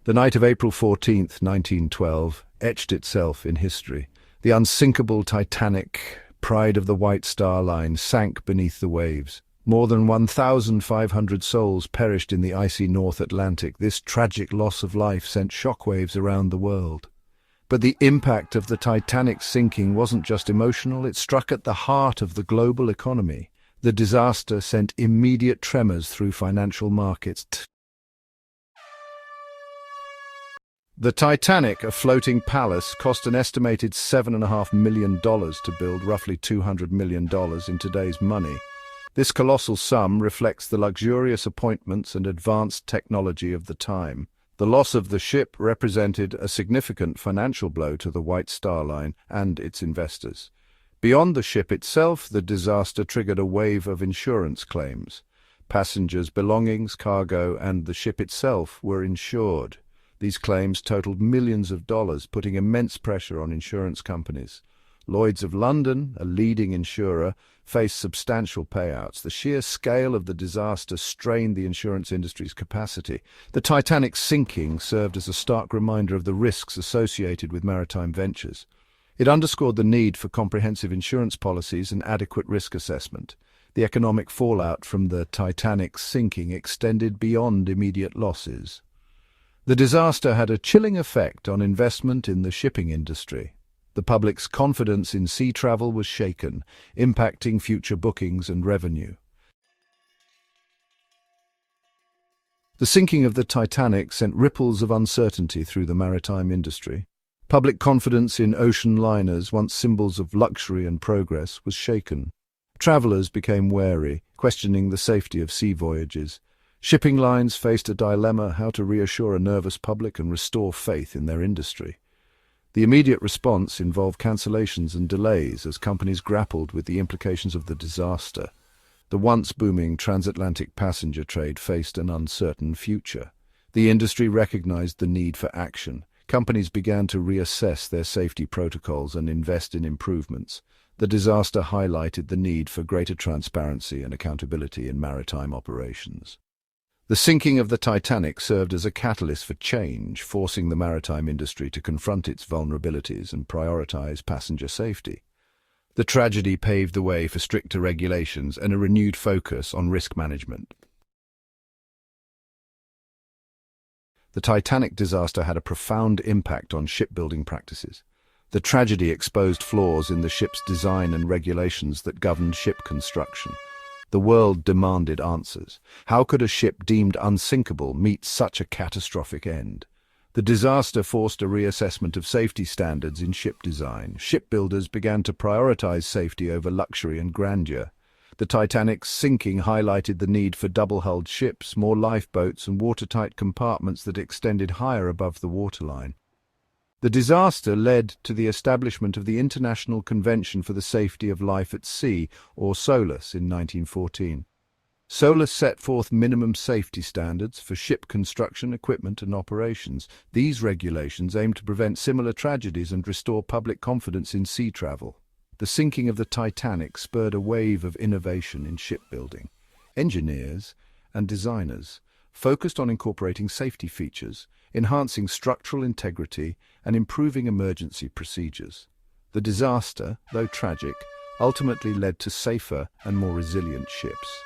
The night of April 14th, 1912, etched itself in history. The unsinkable Titanic, pride of the White Star Line, sank beneath the waves. More than 1,500 souls perished in the icy North Atlantic. This tragic loss of life sent shockwaves around the world. But the impact of the Titanic's sinking wasn't just emotional, it struck at the heart of the global economy. The disaster sent immediate tremors through financial markets. The Titanic, a floating palace, cost an estimated $7.5 million to build, roughly $200 million in today's money. This colossal sum reflects the luxurious appointments and advanced technology of the time. The loss of the ship represented a significant financial blow to the White Star Line and its investors. Beyond the ship itself, the disaster triggered a wave of insurance claims. Passengers' belongings, cargo, and the ship itself were insured. These claims totaled millions of dollars, putting immense pressure on insurance companies. Lloyd's of London, a leading insurer, faced substantial payouts. The sheer scale of the disaster strained the insurance industry's capacity. The Titanic's sinking served as a stark reminder of the risks associated with maritime ventures. It underscored the need for comprehensive insurance policies and adequate risk assessment. The economic fallout from the Titanic's sinking extended beyond immediate losses. The disaster had a chilling effect on investment in the shipping industry. The public's confidence in sea travel was shaken, impacting future bookings and revenue. The sinking of the Titanic sent ripples of uncertainty through the maritime industry. Public confidence in ocean liners, once symbols of luxury and progress, was shaken. Travelers became wary, questioning the safety of sea voyages. Shipping lines faced a dilemma: how to reassure a nervous public and restore faith in their industry. The immediate response involved cancellations and delays as companies grappled with the implications of the disaster. The once booming transatlantic passenger trade faced an uncertain future. The industry recognized the need for action. Companies began to reassess their safety protocols and invest in improvements. The disaster highlighted the need for greater transparency and accountability in maritime operations. The sinking of the Titanic served as a catalyst for change, forcing the maritime industry to confront its vulnerabilities and prioritize passenger safety. The tragedy paved the way for stricter regulations and a renewed focus on risk management. The Titanic disaster had a profound impact on shipbuilding practices. The tragedy exposed flaws in the ship's design and regulations that governed ship construction. The world demanded answers. How could a ship deemed unsinkable meet such a catastrophic end? The disaster forced a reassessment of safety standards in ship design. Shipbuilders began to prioritize safety over luxury and grandeur. The Titanic's sinking highlighted the need for double-hulled ships, more lifeboats, and watertight compartments that extended higher above the waterline. The disaster led to the establishment of the International Convention for the Safety of Life at Sea, or SOLAS, in 1914. SOLAS set forth minimum safety standards for ship construction, equipment, and operations. These regulations aim to prevent similar tragedies and restore public confidence in sea travel. The sinking of the Titanic spurred a wave of innovation in shipbuilding. Engineers and designers focused on incorporating safety features, enhancing structural integrity, and improving emergency procedures. The disaster, though tragic, ultimately led to safer and more resilient ships.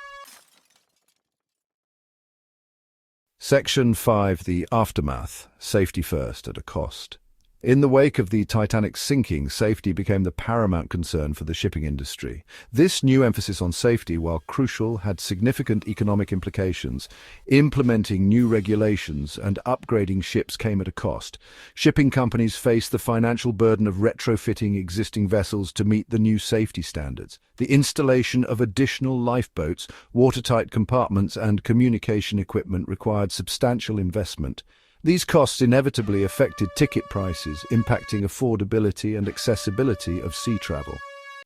Section 5. The Aftermath. Safety first at a cost. In the wake of the Titanic's sinking, safety became the paramount concern for the shipping industry. This new emphasis on safety, while crucial, had significant economic implications. Implementing new regulations and upgrading ships came at a cost. Shipping companies faced the financial burden of retrofitting existing vessels to meet the new safety standards. The installation of additional lifeboats, watertight compartments, and communication equipment required substantial investment. These costs inevitably affected ticket prices, impacting affordability and accessibility of sea travel.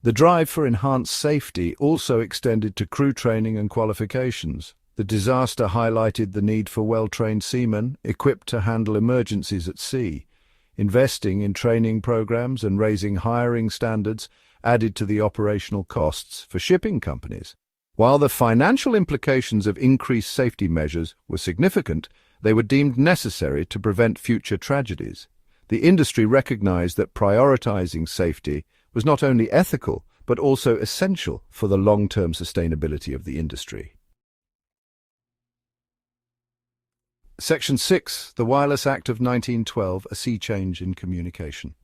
The drive for enhanced safety also extended to crew training and qualifications. The disaster highlighted the need for well-trained seamen, equipped to handle emergencies at sea. Investing in training programs and raising hiring standards added to the operational costs for shipping companies. While the financial implications of increased safety measures were significant, They were deemed necessary to prevent future tragedies. The industry recognized that prioritizing safety was not only ethical, but also essential for the long-term sustainability of the industry. Section 6, the Wireless Act of 1912, a sea change in communication.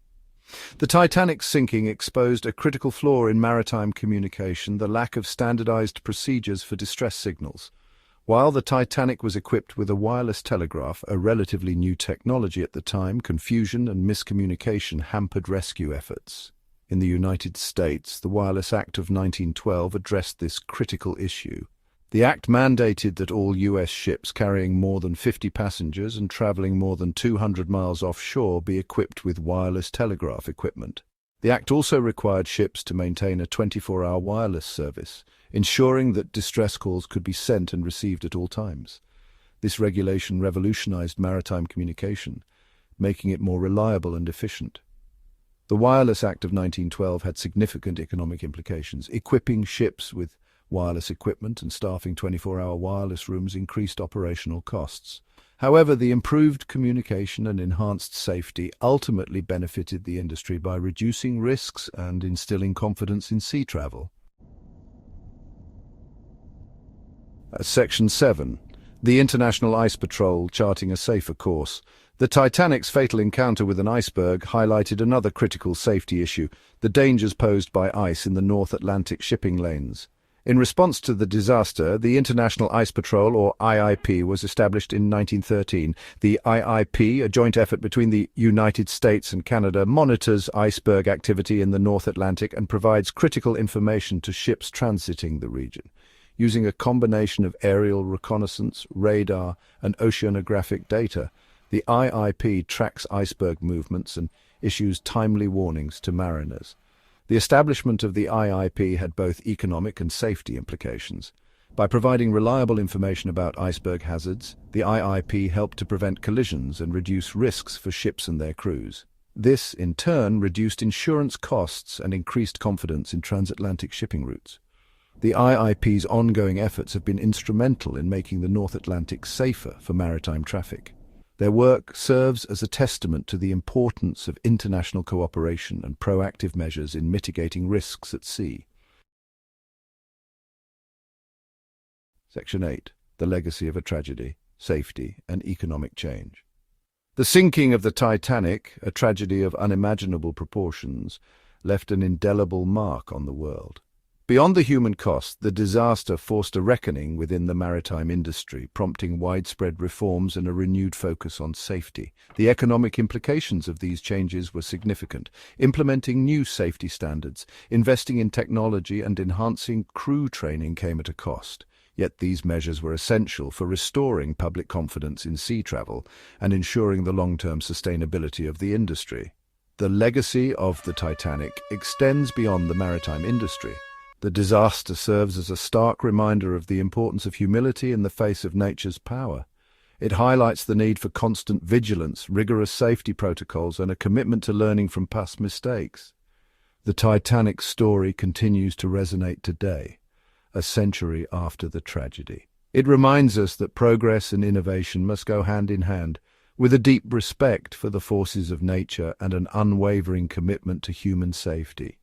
The Titanic's sinking exposed a critical flaw in maritime communication, the lack of standardized procedures for distress signals. While the Titanic was equipped with a wireless telegraph, a relatively new technology at the time, confusion and miscommunication hampered rescue efforts. In the United States, the Wireless Act of 1912 addressed this critical issue. The act mandated that all U.S. ships carrying more than 50 passengers and traveling more than 200 miles offshore be equipped with wireless telegraph equipment. The act also required ships to maintain a 24-hour wireless service, ensuring that distress calls could be sent and received at all times. This regulation revolutionized maritime communication, making it more reliable and efficient. The Wireless Act of 1912 had significant economic implications. Equipping ships with wireless equipment and staffing 24-hour wireless rooms increased operational costs. However, the improved communication and enhanced safety ultimately benefited the industry by reducing risks and instilling confidence in sea travel. Section 7. The International Ice Patrol charting a safer course. The Titanic's fatal encounter with an iceberg highlighted another critical safety issue, the dangers posed by ice in the North Atlantic shipping lanes. In response to the disaster, the International Ice Patrol, or IIP, was established in 1913. The IIP, a joint effort between the United States and Canada, monitors iceberg activity in the North Atlantic and provides critical information to ships transiting the region. Using a combination of aerial reconnaissance, radar, and oceanographic data, the IIP tracks iceberg movements and issues timely warnings to mariners. The establishment of the IIP had both economic and safety implications. By providing reliable information about iceberg hazards, the IIP helped to prevent collisions and reduce risks for ships and their crews. This, in turn, reduced insurance costs and increased confidence in transatlantic shipping routes. The IIP's ongoing efforts have been instrumental in making the North Atlantic safer for maritime traffic. Their work serves as a testament to the importance of international cooperation and proactive measures in mitigating risks at sea. Section 8. The Legacy of a Tragedy, Safety and Economic Change. The sinking of the Titanic, a tragedy of unimaginable proportions, left an indelible mark on the world. Beyond the human cost, the disaster forced a reckoning within the maritime industry, prompting widespread reforms and a renewed focus on safety. The economic implications of these changes were significant. Implementing new safety standards, investing in technology, and enhancing crew training came at a cost. Yet these measures were essential for restoring public confidence in sea travel and ensuring the long-term sustainability of the industry. The legacy of the Titanic extends beyond the maritime industry. The disaster serves as a stark reminder of the importance of humility in the face of nature's power. It highlights the need for constant vigilance, rigorous safety protocols, and a commitment to learning from past mistakes. The Titanic's story continues to resonate today, a century after the tragedy. It reminds us that progress and innovation must go hand in hand, with a deep respect for the forces of nature and an unwavering commitment to human safety.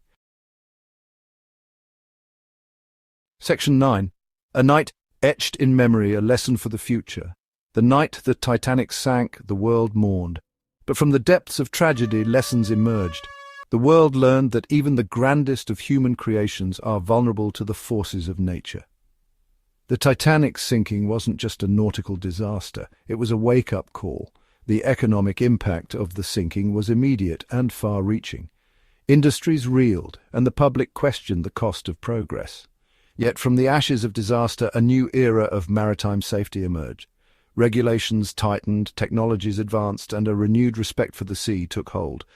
Section 9. A night etched in memory, a lesson for the future. The night the Titanic sank, the world mourned. But from the depths of tragedy, lessons emerged. The world learned that even the grandest of human creations are vulnerable to the forces of nature. The Titanic's sinking wasn't just a nautical disaster, it was a wake-up call. The economic impact of the sinking was immediate and far-reaching. Industries reeled, and the public questioned the cost of progress. Yet from the ashes of disaster, a new era of maritime safety emerged. Regulations tightened, technologies advanced, and a renewed respect for the sea took hold.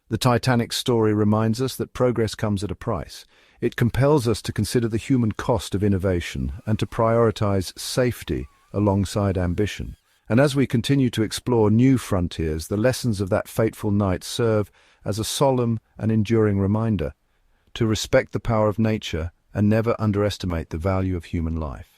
The Titanic's story reminds us that progress comes at a price. It compels us to consider the human cost of innovation and to prioritize safety alongside ambition. And as we continue to explore new frontiers, the lessons of that fateful night serve as a solemn and enduring reminder to respect the power of nature and never underestimate the value of human life.